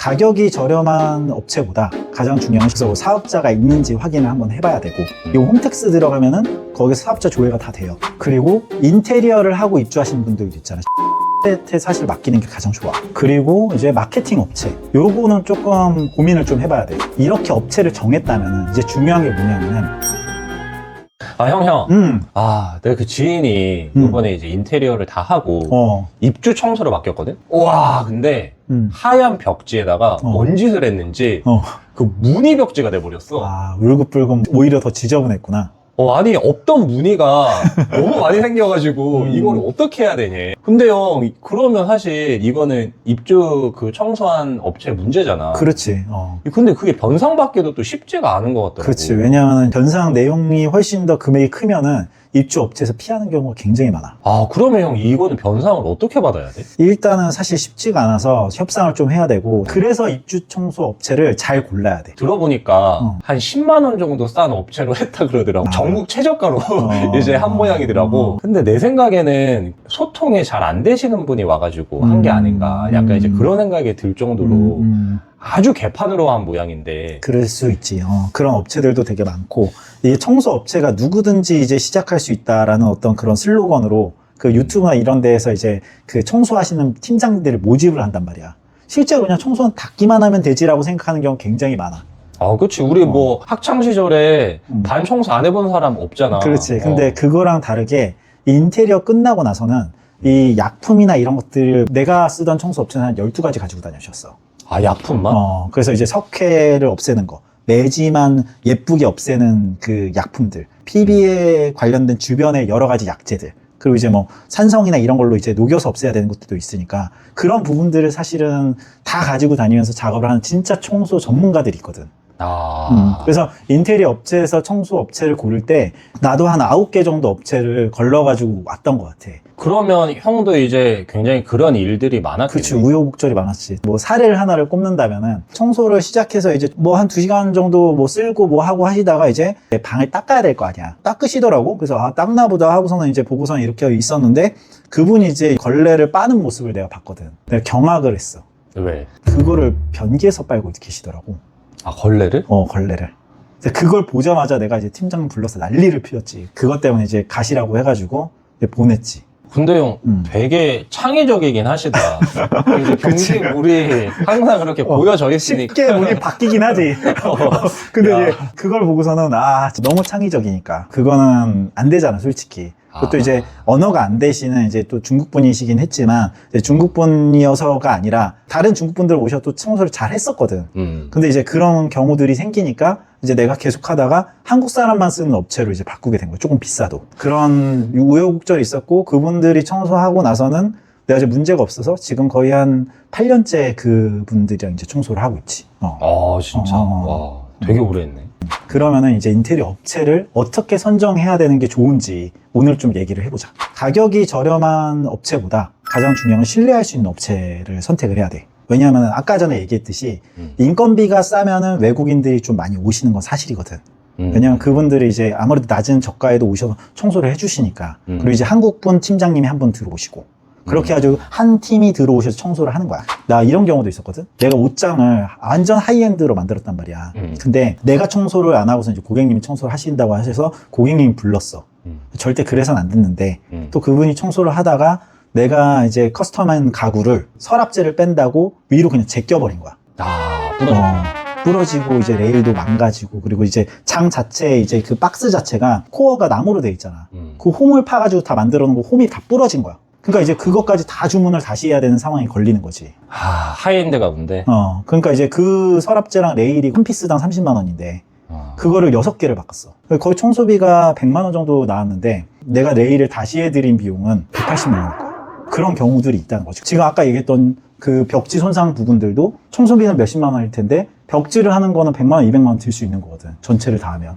가격이 저렴한 업체보다 가장 중요한 건 사업자가 있는지 확인을 한번 해봐야 되고, 이 홈택스 들어가면은 거기서 사업자 조회가 다 돼요. 그리고 인테리어를 하고 입주하시는 분들도 있잖아요. 에 사실 맡기는 게 가장 좋아. 그리고 이제 마케팅 업체, 요거는 조금 고민을 좀 해봐야 돼요. 이렇게 업체를 정했다면 이제 중요한 게 뭐냐면은, 형. 내가 그 지인이 이번에 이제 인테리어를 다 하고 입주 청소를 맡겼거든? 와, 근데 하얀 벽지에다가 뭔 짓을 했는지 그 무늬 벽지가 돼버렸어. 울긋불긋 오히려 더 지저분했구나. 아니, 없던 무늬가 너무 많이 생겨가지고 이걸 어떻게 해야 되냐. 근데 형, 그러면 사실 이거는 입주 그 청소한 업체 문제잖아. 그렇지. 근데 그게 변상받기도 또 쉽지가 않은 것 같더라고. 그렇지. 왜냐하면 변상 내용이 훨씬 더 금액이 크면은 입주 업체에서 피하는 경우가 굉장히 많아. 그러면 형, 이거는 변상을 어떻게 받아야 돼? 일단은 사실 쉽지가 않아서 협상을 좀 해야 되고, 그래서 입주 청소 업체를 잘 골라야 돼. 들어보니까 한 10만 원 정도 싼 업체로 했다 그러더라고. 전국 최저가로 이제 한 모양이더라고. 근데 내 생각에는 소통이 잘 안 되시는 분이 와가지고 한 게 아닌가. 약간 이제 그런 생각이 들 정도로 아주 개판으로 한 모양인데. 그럴 수 있지. 그런 업체들도 되게 많고, 이 청소 업체가 누구든지 이제 시작할 수 있다라는 어떤 그런 슬로건으로 그 유튜브나 이런 데에서 이제 그 청소하시는 팀장들을 모집을 한단 말이야. 실제로 그냥 청소는 닫기만 하면 되지라고 생각하는 경우 굉장히 많아. 그렇지. 우리 뭐 학창시절에 반 청소 안 해본 사람 없잖아. 그렇지. 근데 그거랑 다르게 이 인테리어 끝나고 나서는 이 약품이나 이런 것들, 내가 쓰던 청소 업체는 한 12가지 가지고 다녔었어. 약품만? 그래서 이제 석회를 없애는 거, 매지만 예쁘게 없애는 그 약품들, PB에 관련된 주변의 여러 가지 약재들, 그리고 이제 뭐 산성이나 이런 걸로 이제 녹여서 없애야 되는 것들도 있으니까, 그런 부분들을 사실은 다 가지고 다니면서 작업을 하는 진짜 청소 전문가들이 있거든. 그래서 인테리어 업체에서 청소 업체를 고를 때 나도 한 9개 정도 업체를 걸러가지고 왔던 것 같아. 그러면 형도 이제 굉장히 그런 일들이 많았겠네. 그치, 우여곡절이 많았지. 뭐 사례를 하나를 꼽는다면은, 청소를 시작해서 이제 뭐 한 2시간 정도 뭐 쓸고 뭐 하고 하시다가 이제 방을 닦아야 될 거 아니야. 닦으시더라고. 그래서 닦나 보다 하고서는 이제 보고서는 이렇게 있었는데, 그분이 이제 걸레를 빠는 모습을 내가 봤거든. 내가 경악을 했어. 왜? 그거를 변기에서 빨고 계시더라고. 걸레를? 걸레를. 그걸 보자마자 내가 이제 팀장 불러서 난리를 피웠지. 그것 때문에 이제 가시라고 해가지고 이제 보냈지. 근데 형, 되게 창의적이긴 하시다. 이제 경직물이 항상 그렇게 보여져 있으니까. 쉽게 물이 바뀌긴 하지. 근데 이제 그걸 보고서는, 너무 창의적이니까. 그거는 안 되잖아, 솔직히. 그것도 이제 언어가 안 되시는 이제 또 중국분이시긴 했지만, 이제 중국분이어서가 아니라 다른 중국분들 오셔도 청소를 잘 했었거든. 근데 이제 그런 경우들이 생기니까 이제 내가 계속 하다가 한국 사람만 쓰는 업체로 이제 바꾸게 된 거야. 조금 비싸도. 그런 우여곡절이 있었고, 그분들이 청소하고 나서는 내가 이제 문제가 없어서 지금 거의 한 8년째 그분들이랑 이제 청소를 하고 있지. 진짜? 와, 되게 오래 했네. 그러면은 이제 인테리어 업체를 어떻게 선정해야 되는 게 좋은지 오늘 좀 얘기를 해보자. 가격이 저렴한 업체보다 가장 중요한 건 신뢰할 수 있는 업체를 선택을 해야 돼. 왜냐하면 아까 전에 얘기했듯이 인건비가 싸면은 외국인들이 좀 많이 오시는 건 사실이거든. 왜냐면 그분들이 이제 아무래도 낮은 저가에도 오셔서 청소를 해주시니까. 그리고 이제 한국분 팀장님이 한 분 들어오시고. 그렇게 아주 한 팀이 들어오셔서 청소를 하는 거야. 나 이런 경우도 있었거든. 내가 옷장을 완전 하이엔드로 만들었단 말이야. 근데 내가 청소를 안 하고서 이제 고객님이 청소를 하신다고 하셔서 고객님이 불렀어. 절대 그래서는 안 됐는데 또 그분이 청소를 하다가 내가 이제 커스텀한 가구를 서랍재를 뺀다고 위로 그냥 제껴버린 거야. 부러지고 이제 레일도 망가지고, 그리고 이제 장 자체에 이제 그 박스 자체가 코어가 나무로 돼 있잖아. 그 홈을 파가지고 다 만들어 놓은 거 홈이 다 부러진 거야. 그러니까 이제 그것까지 다 주문을 다시 해야 되는 상황이 걸리는 거지. 하이엔드가 뭔데? 그러니까 이제 그 서랍재랑 레일이 한 피스당 30만 원인데 그거를 6개를 바꿨어. 거의 청소비가 100만 원 정도 나왔는데 내가 레일을 다시 해드린 비용은 180만 원. 그런 경우들이 있다는 거죠. 지금 아까 얘기했던 그 벽지 손상 부분들도 청소비는 몇십만 원일 텐데 벽지를 하는 거는 100만 원, 200만 원 들 수 있는 거거든. 전체를 다 하면.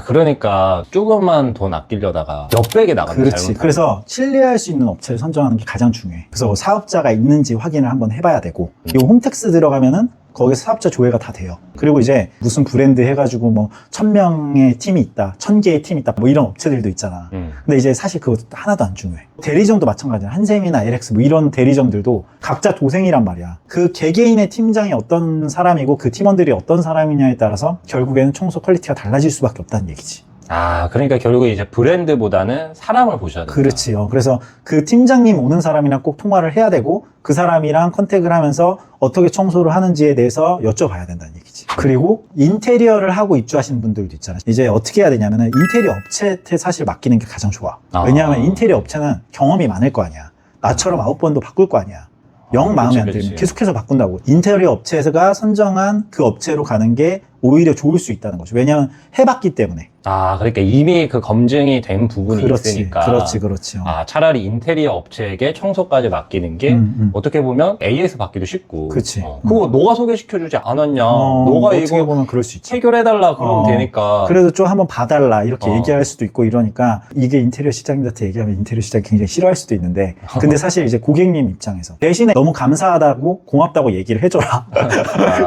그러니까 조금만 돈 아끼려다가 몇백이 나간다. 그렇지. 그래서 신뢰할 수 있는 업체를 선정하는 게 가장 중요해. 그래서 사업자가 있는지 확인을 한번 해봐야 되고, 이 홈택스 들어가면은 거기서 사업자 조회가 다 돼요. 그리고 이제 무슨 브랜드 해가지고 뭐 1000명의 팀이 있다, 1000개의 팀이 있다, 뭐 이런 업체들도 있잖아. 근데 이제 사실 그거 하나도 안 중요해. 대리점도 마찬가지야. 한샘이나 LX 뭐 이런 대리점들도 각자 도생이란 말이야. 그 개개인의 팀장이 어떤 사람이고 그 팀원들이 어떤 사람이냐에 따라서 결국에는 청소 퀄리티가 달라질 수밖에 없다는 얘기지. 아, 그러니까 결국에 이제 브랜드보다는 사람을 보셔야 된다. 그렇지요. 그래서 그 팀장님 오는 사람이랑 꼭 통화를 해야 되고 그 사람이랑 컨택을 하면서 어떻게 청소를 하는지에 대해서 여쭤봐야 된다는 얘기지. 그리고 인테리어를 하고 입주하시는 분들도 있잖아요. 이제 어떻게 해야 되냐면은 인테리어 업체한테 사실 맡기는 게 가장 좋아. 왜냐하면 인테리어 업체는 경험이 많을 거 아니야. 나처럼 9번도 바꿀 거 아니야. 영 마음에 안 들면 계속해서 바꾼다고. 인테리어 업체가 선정한 그 업체로 가는 게 오히려 좋을 수 있다는 거죠. 왜냐하면 해봤기 때문에. 아, 그러니까 이미 그 검증이 된 부분이 있으니까. 그렇지. 아, 차라리 인테리어 업체에게 청소까지 맡기는 게 어떻게 보면 AS 받기도 쉽고. 그렇지. 그거 너가 소개시켜주지 않았냐. 너가 어떻게 이거 보면 그럴 수 있지. 해결해달라 그러면 되니까. 그래도 좀 한번 봐달라 이렇게 얘기할 수도 있고 이러니까 이게 인테리어 시장님한테 얘기하면 인테리어 시장이 굉장히 싫어할 수도 있는데 근데 사실 이제 고객님 입장에서 대신에 너무 감사하다고 고맙다고 얘기를 해줘라.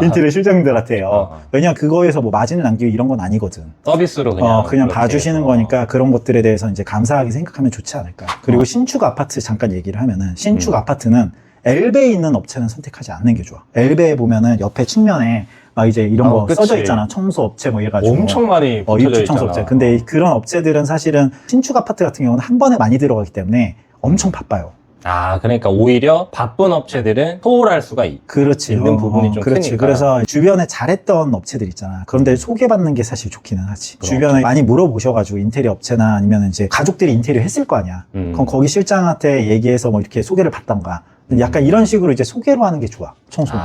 인테리어 실장님들한테요. 왜냐면 그거에서 뭐 마진을 남기고 이런 건 아니거든. 서비스로 그냥. 그냥 봐주시는 거니까 그런 것들에 대해서 이제 감사하게 생각하면 좋지 않을까. 그리고 신축 아파트 잠깐 얘기를 하면은 신축 아파트는 엘베에 있는 업체는 선택하지 않는 게 좋아. 엘베에 보면은 옆에 측면에 막 이제 이런 거 그치. 써져 있잖아. 청소 업체 뭐 이래가지고. 엄청 많이 붙여져 입주 청소 있잖아. 업체. 근데 그런 업체들은 사실은 신축 아파트 같은 경우는 한 번에 많이 들어가기 때문에 엄청 바빠요. 아, 그러니까 오히려 바쁜 업체들은 소홀할 수가 그렇지. 있는 부분이 좀 그렇지. 크니까. 그래서 주변에 잘했던 업체들 있잖아. 그런데 소개받는 게 사실 좋기는 하지. 그렇죠. 주변에 많이 물어보셔가지고 인테리어 업체나 아니면 이제 가족들이 인테리어 했을 거 아니야. 그럼 거기 실장한테 얘기해서 뭐 이렇게 소개를 받던가. 약간 이런 식으로 이제 소개로 하는 게 좋아. 청소는.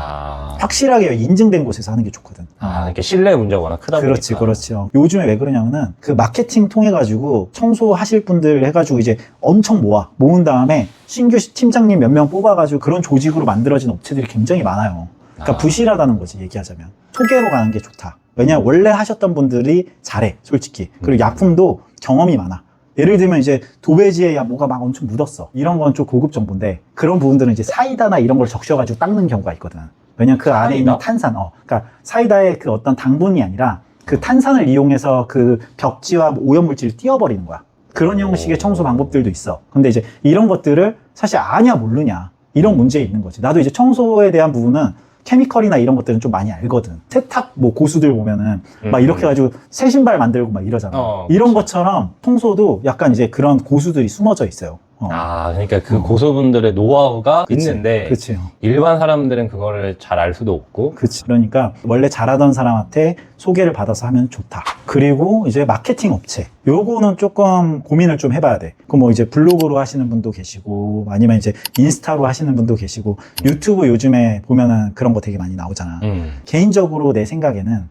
확실하게 인증된 곳에서 하는 게 좋거든. 이렇게 신뢰 문제가 워낙 크다 보니까. 그렇죠. 요즘에 왜 그러냐면은 그 마케팅 통해가지고 청소하실 분들 해가지고 이제 엄청 모은 다음에 신규 팀장님 몇 명 뽑아가지고 그런 조직으로 만들어진 업체들이 굉장히 많아요. 그러니까 부실하다는 거지, 얘기하자면. 소개로 가는 게 좋다. 왜냐면 원래 하셨던 분들이 잘해, 솔직히. 그리고 약품도 경험이 많아. 예를 들면 이제 도배지에 뭐가 막 엄청 묻었어. 이런 건 좀 고급 정보인데 그런 부분들은 이제 사이다나 이런 걸 적셔가지고 닦는 경우가 있거든. 왜냐면 그 안에 있는 탄산, 그러니까 사이다의 그 어떤 당분이 아니라 그 탄산을 이용해서 그 벽지와 오염물질을 띄워버리는 거야. 그런 형식의 청소 방법들도 있어. 근데 이제 이런 것들을 사실 아냐 모르냐 이런 문제 있는 거지. 나도 이제 청소에 대한 부분은 케미컬이나 이런 것들은 좀 많이 알거든. 세탁 뭐 고수들 보면은 막 이렇게 해가지고 새 신발 만들고 막 이러잖아. 이런 것처럼 청소도 약간 이제 그런 고수들이 숨어져 있어요. 그러니까 그 고수분들의 노하우가 있는데 그치. 일반 사람들은 그거를 잘 알 수도 없고. 그치. 그러니까 원래 잘하던 사람한테 소개를 받아서 하면 좋다. 그리고 이제 마케팅 업체. 요거는 조금 고민을 좀 해봐야 돼. 그 뭐 이제 블로그로 하시는 분도 계시고 아니면 이제 인스타로 하시는 분도 계시고 유튜브 요즘에 보면은 그런 거 되게 많이 나오잖아. 개인적으로 내 생각에는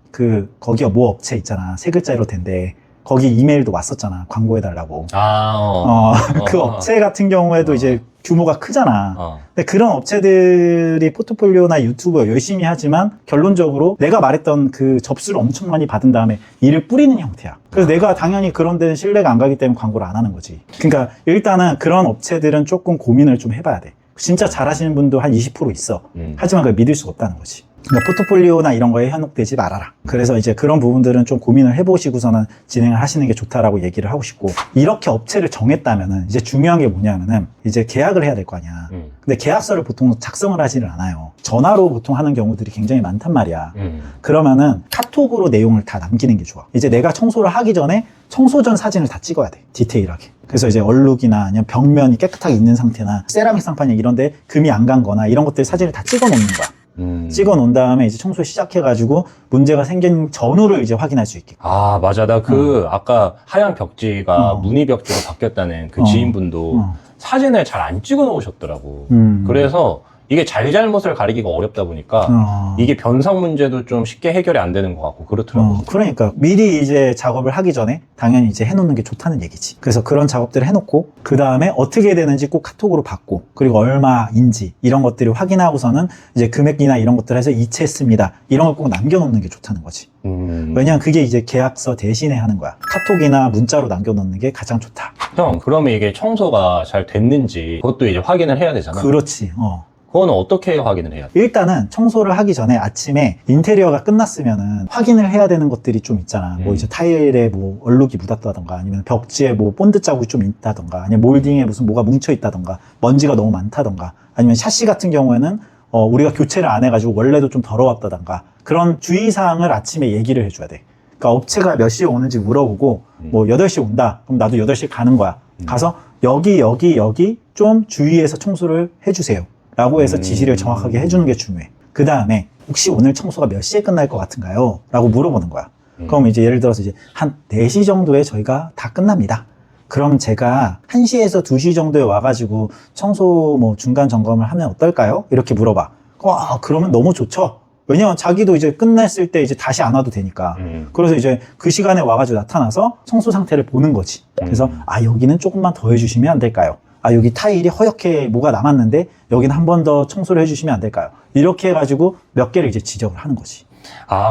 거기가 뭐 업체 있잖아. 세 글자로 된데 거기 이메일도 왔었잖아. 광고해달라고. 그 업체 같은 경우에도 이제 규모가 크잖아. 근데 그런 업체들이 포트폴리오나 유튜브 열심히 하지만 결론적으로 내가 말했던 그 접수를 엄청 많이 받은 다음에 일을 뿌리는 형태야. 그래서 내가 당연히 그런 데는 신뢰가 안 가기 때문에 광고를 안 하는 거지. 그러니까 일단은 그런 업체들은 조금 고민을 좀 해봐야 돼. 진짜 잘하시는 분도 한 20% 있어. 하지만 그걸 믿을 수가 없다는 거지. 그러니까 포트폴리오나 이런 거에 현혹되지 말아라. 그래서 이제 그런 부분들은 좀 고민을 해보시고서는 진행을 하시는 게 좋다라고 얘기를 하고 싶고, 이렇게 업체를 정했다면은 이제 중요한 게 뭐냐면은 이제 계약을 해야 될 거 아니야. 근데 계약서를 보통 작성을 하지는 않아요. 전화로 보통 하는 경우들이 굉장히 많단 말이야. 그러면은 카톡으로 내용을 다 남기는 게 좋아. 이제 내가 청소를 하기 전에 청소 전 사진을 다 찍어야 돼. 디테일하게. 그래서 이제 얼룩이나 아니면 벽면이 깨끗하게 있는 상태나 세라믹 상판이 이런데 금이 안 간 거나 이런 것들 사진을 다 찍어 놓는 거야. 찍어 놓은 다음에 이제 청소 시작해가지고 문제가 생긴 전후를 이제 확인할 수 있게. 아, 맞아. 나 아까 하얀 벽지가 무늬 벽지로 바뀌었다는 그 지인분도 사진을 잘 안 찍어 놓으셨더라고. 그래서 이게 잘잘못을 가리기가 어렵다 보니까 이게 변상 문제도 좀 쉽게 해결이 안 되는 것 같고 그렇더라고. 그러니까 미리 이제 작업을 하기 전에 당연히 이제 해놓는 게 좋다는 얘기지. 그래서 그런 작업들을 해놓고 그 다음에 어떻게 되는지 꼭 카톡으로 받고 그리고 얼마인지 이런 것들을 확인하고서는 이제 금액이나 이런 것들 해서 이체했습니다. 이런 걸 꼭 남겨놓는 게 좋다는 거지. 왜냐면 그게 이제 계약서 대신에 하는 거야. 카톡이나 문자로 남겨놓는 게 가장 좋다. 형, 그러면 이게 청소가 잘 됐는지 그것도 이제 확인을 해야 되잖아. 그렇지. 그거는 어떻게 확인을 해야 돼? 일단은 청소를 하기 전에 아침에 인테리어가 끝났으면은 확인을 해야 되는 것들이 좀 있잖아. 뭐 이제 타일에 뭐 얼룩이 묻었다던가 아니면 벽지에 뭐 본드 자국이 좀 있다던가 아니면 몰딩에 무슨 뭐가 뭉쳐 있다던가 먼지가 너무 많다던가 아니면 샤시 같은 경우에는 우리가 교체를 안 해가지고 원래도 좀 더러웠다던가 그런 주의사항을 아침에 얘기를 해줘야 돼. 그러니까 업체가 몇 시에 오는지 물어보고 뭐 8시에 온다. 그럼 나도 8시에 가는 거야. 가서 여기 좀 주의해서 청소를 해주세요. 라고 해서 지시를 정확하게 해주는 게 중요해. 그 다음에 혹시 오늘 청소가 몇 시에 끝날 것 같은가요? 라고 물어보는 거야. 그럼 이제 예를 들어서 이제 한 4시 정도에 저희가 다 끝납니다. 그럼 제가 1시에서 2시 정도에 와가지고 청소 뭐 중간 점검을 하면 어떨까요? 이렇게 물어봐. 그러면 너무 좋죠. 왜냐면 자기도 이제 끝냈을 때 이제 다시 안 와도 되니까. 그래서 이제 그 시간에 와가지고 나타나서 청소 상태를 보는 거지. 그래서 여기는 조금만 더 해주시면 안 될까요? 여기 타일이 허옇게 뭐가 남았는데 여기는 한 번 더 청소를 해주시면 안 될까요? 이렇게 해가지고 몇 개를 이제 지적을 하는 거지.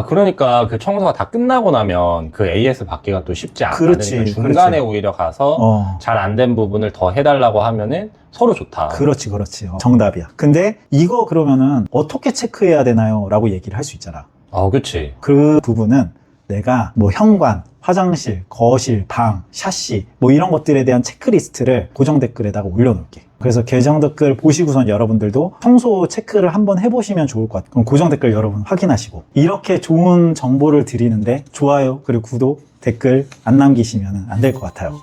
그러니까 그 청소가 다 끝나고 나면 그 AS 받기가 또 쉽지 않다. 그렇지, 중간에 그렇지. 오히려 가서 잘 안 된 부분을 더 해달라고 하면은 서로 좋다. 그렇지. 정답이야. 근데 이거 그러면은 어떻게 체크해야 되나요? 라고 얘기를 할 수 있잖아. 그치. 그 부분은 내가 뭐 현관, 화장실, 거실, 방, 샤시 뭐 이런 것들에 대한 체크리스트를 고정 댓글에다가 올려놓을게. 그래서 계정 댓글 보시고선 여러분들도 청소 체크를 한번 해보시면 좋을 것 같아요. 그럼 고정 댓글 여러분 확인하시고 이렇게 좋은 정보를 드리는데 좋아요 그리고 구독, 댓글 안 남기시면 안 될 것 같아요.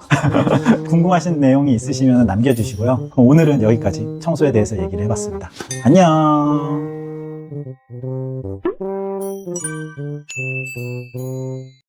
궁금하신 내용이 있으시면 남겨주시고요. 그럼 오늘은 여기까지 청소에 대해서 얘기를 해봤습니다. 안녕.